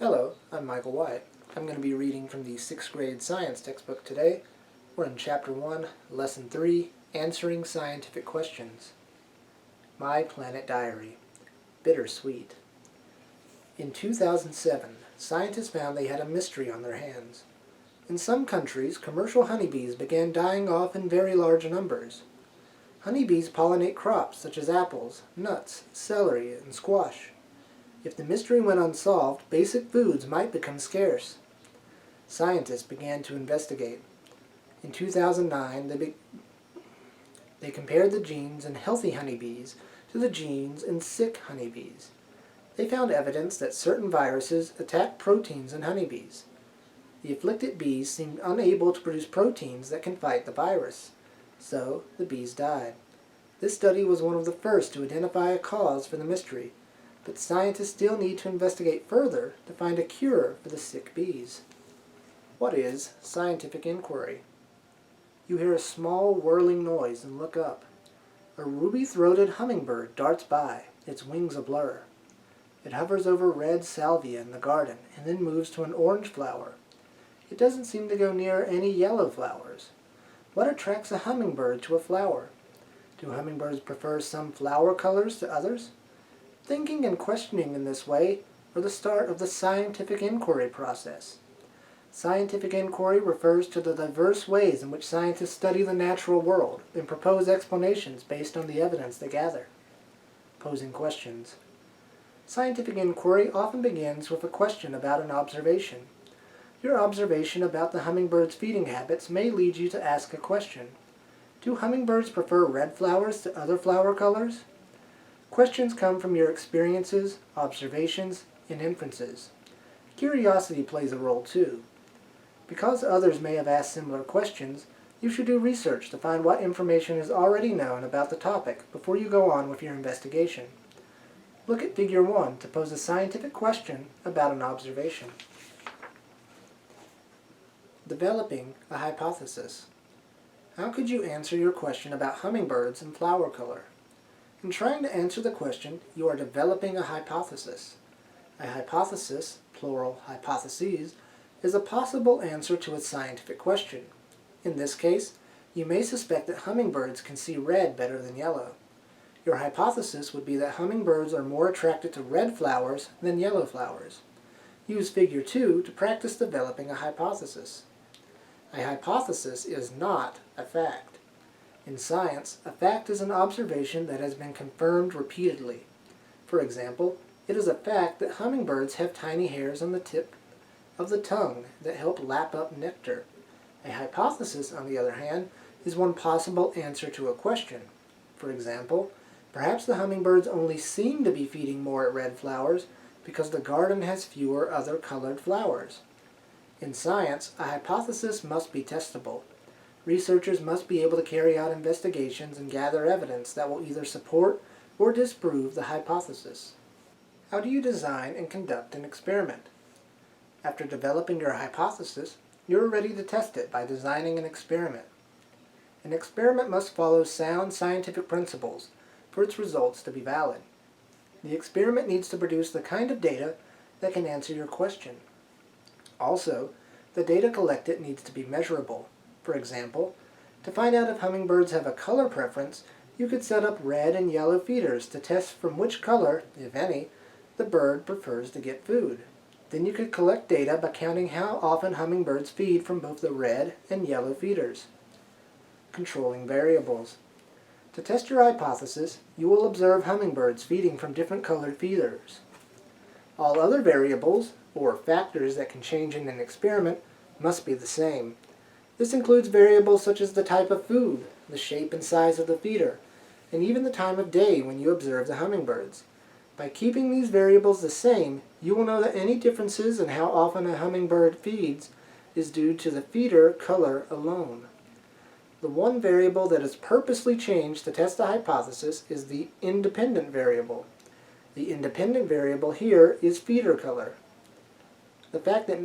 Hello, I'm Michael Wyatt. I'm going to be reading from the 6th grade science textbook today. We're in Chapter 1, Lesson 3, Answering Scientific Questions. My Planet Diary. Bittersweet. In 2007, scientists found they had a mystery on their hands. In some countries, commercial honeybees began dying off in very large numbers. Honeybees pollinate crops such as apples, nuts, celery, and squash. If the mystery went unsolved, basic foods might become scarce. Scientists began to investigate. In 2009, they compared the genes in healthy honeybees to the genes in sick honeybees. They found evidence that certain viruses attack proteins in honeybees. The afflicted bees seemed unable to produce proteins that can fight the virus, so the bees died. This study was one of the first to identify a cause for the mystery, but scientists still need to investigate further to find a cure for the sick bees. What is scientific inquiry? You hear a small whirling noise and look up. A ruby-throated hummingbird darts by, its wings a blur. It hovers over red salvia in the garden and then moves to an orange flower. It doesn't seem to go near any yellow flowers. What attracts a hummingbird to a flower? Do hummingbirds prefer some flower colors to others? Thinking and questioning in this way are the start of the scientific inquiry process. Scientific inquiry refers to the diverse ways in which scientists study the natural world and propose explanations based on the evidence they gather. Posing questions. Scientific inquiry often begins with a question about an observation. Your observation about the hummingbird's feeding habits may lead you to ask a question. Do hummingbirds prefer red flowers to other flower colors? Questions come from your experiences, observations, and inferences. Curiosity plays a role too. Because others may have asked similar questions, you should do research to find what information is already known about the topic before you go on with your investigation. Look at Figure 1 to pose a scientific question about an observation. Developing a hypothesis. How could you answer your question about hummingbirds and flower color? In trying to answer the question, you are developing a hypothesis. A hypothesis, plural hypotheses, is a possible answer to a scientific question. In this case, you may suspect that hummingbirds can see red better than yellow. Your hypothesis would be that hummingbirds are more attracted to red flowers than yellow flowers. Use Figure 2 to practice developing a hypothesis. A hypothesis is not a fact. In science, a fact is an observation that has been confirmed repeatedly. For example, it is a fact that hummingbirds have tiny hairs on the tip of the tongue that help lap up nectar. A hypothesis, on the other hand, is one possible answer to a question. For example, perhaps the hummingbirds only seem to be feeding more at red flowers because the garden has fewer other colored flowers. In science, a hypothesis must be testable. Researchers must be able to carry out investigations and gather evidence that will either support or disprove the hypothesis. How do you design and conduct an experiment? After developing your hypothesis, you're ready to test it by designing an experiment. An experiment must follow sound scientific principles for its results to be valid. The experiment needs to produce the kind of data that can answer your question. Also, the data collected needs to be measurable. For example, to find out if hummingbirds have a color preference, you could set up red and yellow feeders to test from which color, if any, the bird prefers to get food. Then you could collect data by counting how often hummingbirds feed from both the red and yellow feeders. Controlling variables. To test your hypothesis, you will observe hummingbirds feeding from different colored feeders. All other variables, or factors that can change in an experiment, must be the same. This includes variables such as the type of food, the shape and size of the feeder, and even the time of day when you observe the hummingbirds. By keeping these variables the same, you will know that any differences in how often a hummingbird feeds is due to the feeder color alone. The one variable that is purposely changed to test the hypothesis is the independent variable. The independent variable here is feeder color. The fact that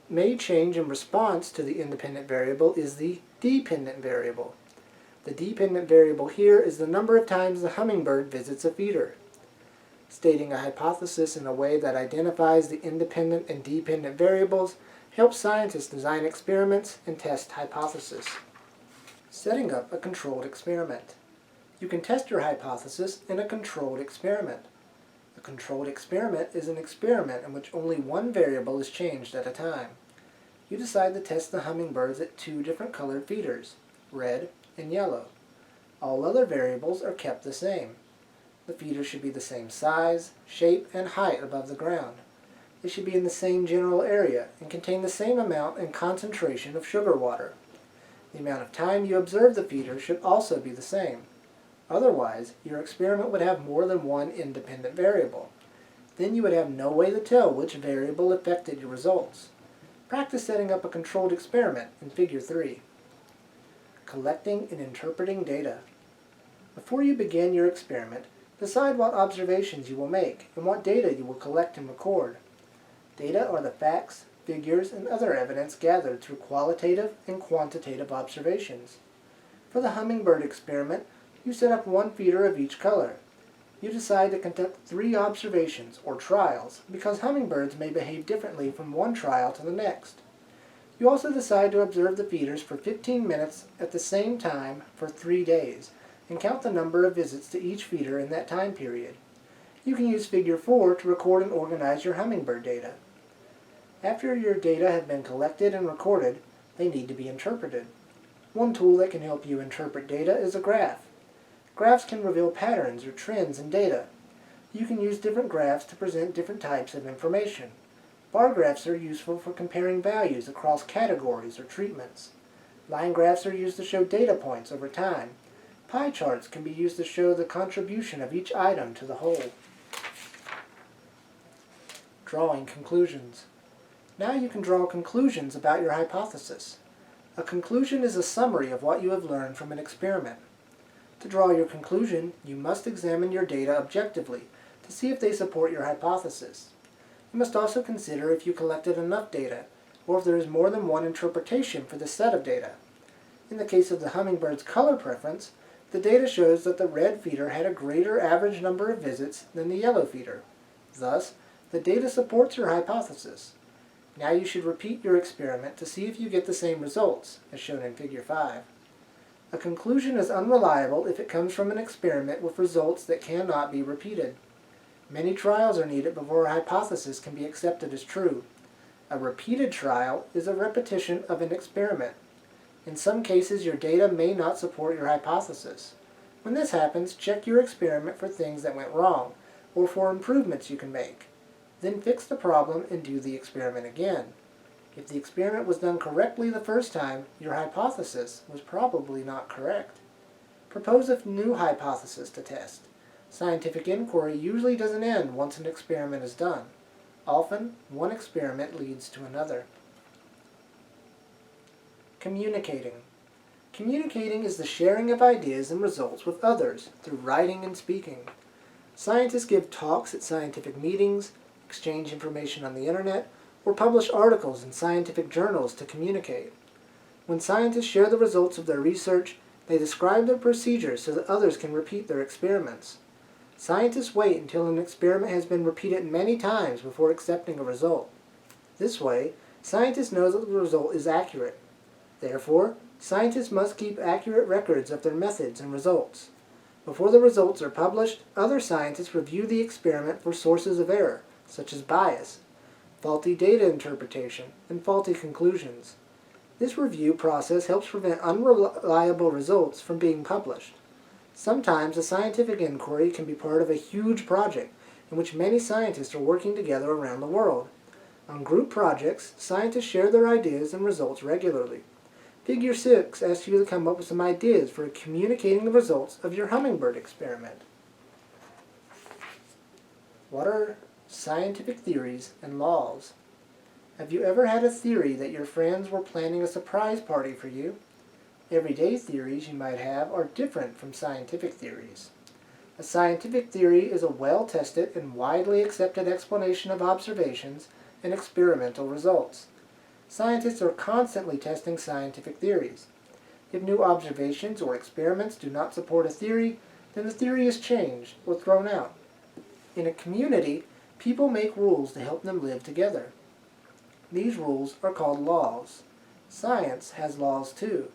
may change in response to the independent variable is the dependent variable. The dependent variable here is the number of times the hummingbird visits a feeder. Stating a hypothesis in a way that identifies the independent and dependent variables helps scientists design experiments and test hypotheses. Setting up a controlled experiment. You can test your hypothesis in a controlled experiment. A controlled experiment is an experiment in which only one variable is changed at a time. You decide to test the hummingbirds at 2 different colored feeders, red and yellow. All other variables are kept the same. The feeders should be the same size, shape, and height above the ground. They should be in the same general area and contain the same amount and concentration of sugar water. The amount of time you observe the feeder should also be the same. Otherwise, your experiment would have more than one independent variable. Then you would have no way to tell which variable affected your results. Practice setting up a controlled experiment in Figure 3. Collecting and interpreting data. Before you begin your experiment, decide what observations you will make and what data you will collect and record. Data are the facts, figures, and other evidence gathered through qualitative and quantitative observations. For the hummingbird experiment, you set up 1 feeder of each color. You decide to conduct 3 observations, or trials, because hummingbirds may behave differently from one trial to the next. You also decide to observe the feeders for 15 minutes at the same time for 3 days, and count the number of visits to each feeder in that time period. You can use Figure 4 to record and organize your hummingbird data. After your data have been collected and recorded, they need to be interpreted. One tool that can help you interpret data is a graph. Graphs can reveal patterns or trends in data. You can use different graphs to present different types of information. Bar graphs are useful for comparing values across categories or treatments. Line graphs are used to show data points over time. Pie charts can be used to show the contribution of each item to the whole. Drawing conclusions. Now you can draw conclusions about your hypothesis. A conclusion is a summary of what you have learned from an experiment. To draw your conclusion, you must examine your data objectively to see if they support your hypothesis. You must also consider if you collected enough data, or if there is more than one interpretation for the set of data. In the case of the hummingbird's color preference, the data shows that the red feeder had a greater average number of visits than the yellow feeder. Thus, the data supports your hypothesis. Now you should repeat your experiment to see if you get the same results, as shown in Figure 5. A conclusion is unreliable if it comes from an experiment with results that cannot be repeated. Many trials are needed before a hypothesis can be accepted as true. A repeated trial is a repetition of an experiment. In some cases, your data may not support your hypothesis. When this happens, check your experiment for things that went wrong, or for improvements you can make. Then fix the problem and do the experiment again. If the experiment was done correctly the first time, your hypothesis was probably not correct. Propose a new hypothesis to test. Scientific inquiry usually doesn't end once an experiment is done. Often, one experiment leads to another. Communicating. Communicating is the sharing of ideas and results with others through writing and speaking. Scientists give talks at scientific meetings, exchange information on the internet, or publish articles in scientific journals to communicate. When scientists share the results of their research, they describe their procedures so that others can repeat their experiments. Scientists wait until an experiment has been repeated many times before accepting a result. This way, scientists know that the result is accurate. Therefore, scientists must keep accurate records of their methods and results. Before the results are published, other scientists review the experiment for sources of error, such as bias, faulty data interpretation, and faulty conclusions. This review process helps prevent unreliable results from being published. Sometimes a scientific inquiry can be part of a huge project in which many scientists are working together around the world. On group projects, scientists share their ideas and results regularly. Figure 6 asks you to come up with some ideas for communicating the results of your hummingbird experiment. What are scientific theories and laws? Have you ever had a theory that your friends were planning a surprise party for you? Everyday theories you might have are different from scientific theories. A scientific theory is a well-tested and widely accepted explanation of observations and experimental results. Scientists are constantly testing scientific theories. If new observations or experiments do not support a theory, then the theory is changed or thrown out. In a community, people make rules to help them live together. These rules are called laws. Science has laws too.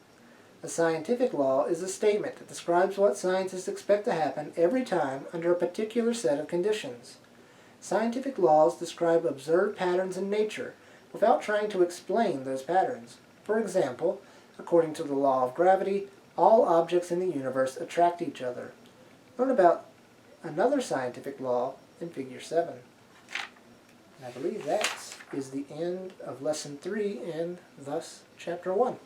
A scientific law is a statement that describes what scientists expect to happen every time under a particular set of conditions. Scientific laws describe observed patterns in nature without trying to explain those patterns. For example, according to the law of gravity, all objects in the universe attract each other. Learn about another scientific law in Figure 7. And I believe that is the end of Lesson 3 and thus Chapter 1.